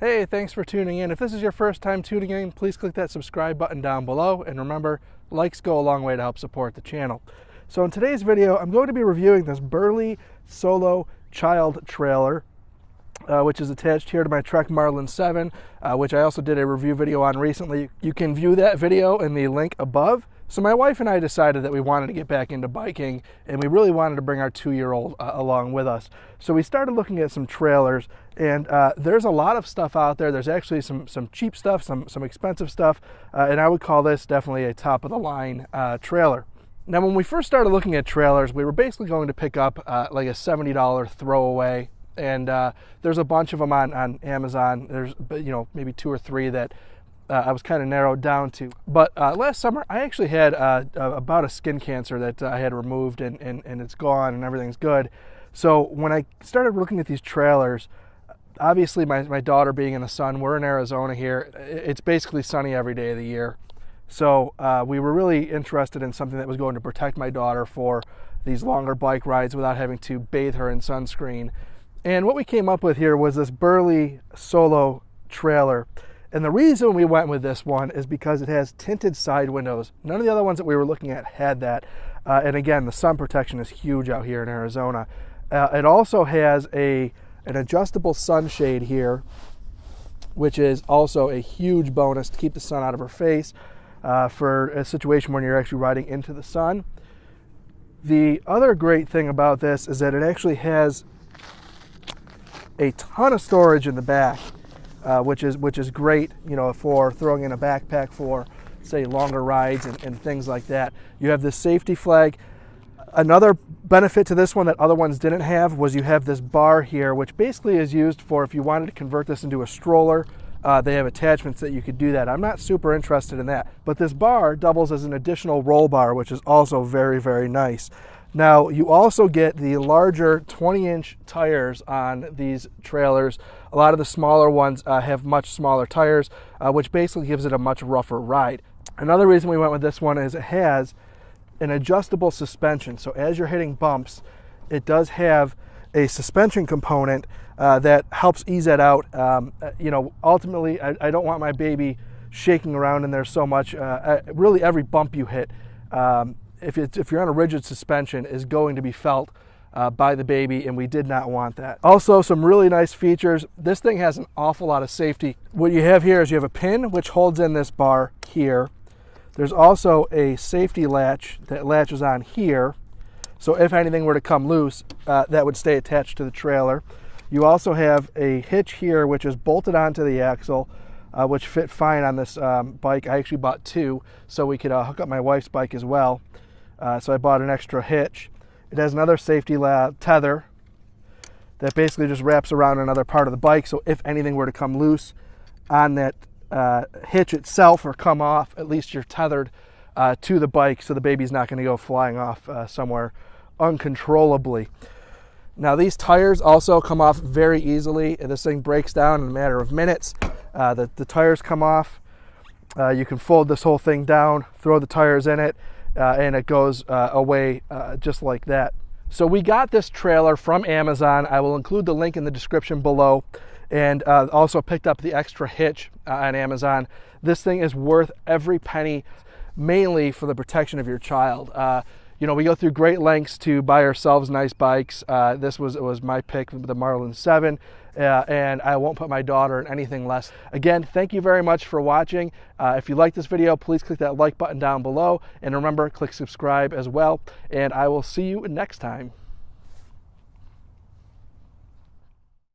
Hey, thanks for tuning in. If this is your first time tuning in, please click that subscribe button down below. And remember, likes go a long way to help support the channel. So in today's video, I'm going to be reviewing this Burley Solo Child Trailer, which is attached here to my Trek Marlin 7, which I also did a review video on recently. You can view that video in the link above. So my wife and I decided that we wanted to get back into biking, and we really wanted to bring our 2-year-old along with us. So we started looking at some trailers, and there's a lot of stuff out there. There's actually some cheap stuff, some expensive stuff, and I would call this definitely a top-of-the-line trailer. Now, when we first started looking at trailers, we were basically going to pick up like a $70 throwaway, and there's a bunch of them on Amazon. There's maybe 2 or 3 that I was kind of narrowed down to. But last summer, I actually had about a skin cancer that I had removed, and it's gone and everything's good. So when I started looking at these trailers, obviously my daughter being in the sun, we're in Arizona here. It's basically sunny every day of the year. So we were really interested in something that was going to protect my daughter for these longer bike rides without having to bathe her in sunscreen. And what we came up with here was this Burley Solo trailer. And the reason we went with this one is because it has tinted side windows. None of the other ones that we were looking at had that. And again, the sun protection is huge out here in Arizona. It also has an adjustable sunshade here, which is also a huge bonus to keep the sun out of her face for a situation when you're actually riding into the sun. The other great thing about this is that it actually has a ton of storage in the back. Which is great, for throwing in a backpack for, say, longer rides and things like that. You have this safety flag. Another benefit to this one that other ones didn't have was you have this bar here, which basically is used for if you wanted to convert this into a stroller. They have attachments that you could do that. I'm not super interested in that, but this bar doubles as an additional roll bar, which is also very, very nice. Now, you also get the larger 20-inch tires on these trailers. A lot of the smaller ones have much smaller tires, which basically gives it a much rougher ride. Another reason we went with this one is it has an adjustable suspension. So as you're hitting bumps, it does have a suspension component that helps ease that out. Ultimately, I don't want my baby shaking around in there so much. Really, every bump you hit, if you're on a rigid suspension, is going to be felt by the baby, and we did not want that. Also, some really nice features. This thing has an awful lot of safety. What you have here is you have a pin which holds in this bar here. There's also a safety latch that latches on here. So if anything were to come loose, that would stay attached to the trailer. You also have a hitch here which is bolted onto the axle, which fit fine on this bike. I actually bought 2 so we could hook up my wife's bike as well. So I bought an extra hitch. It has another safety tether that basically just wraps around another part of the bike. So if anything were to come loose on that hitch itself or come off, at least you're tethered to the bike so the baby's not going to go flying off somewhere uncontrollably. Now, these tires also come off very easily. This thing breaks down in a matter of minutes. The tires come off. You can fold this whole thing down, throw the tires in it, and it goes away just like that. So we got this trailer from Amazon. I will include the link in the description below, and also picked up the extra hitch on Amazon. This thing is worth every penny, mainly for the protection of your child. We go through great lengths to buy ourselves nice bikes. This was my pick, the Marlin 7. And I won't put my daughter in anything less. Again, thank you very much for watching. If you like this video, please click that like button down below. And remember, click subscribe as well. And I will see you next time.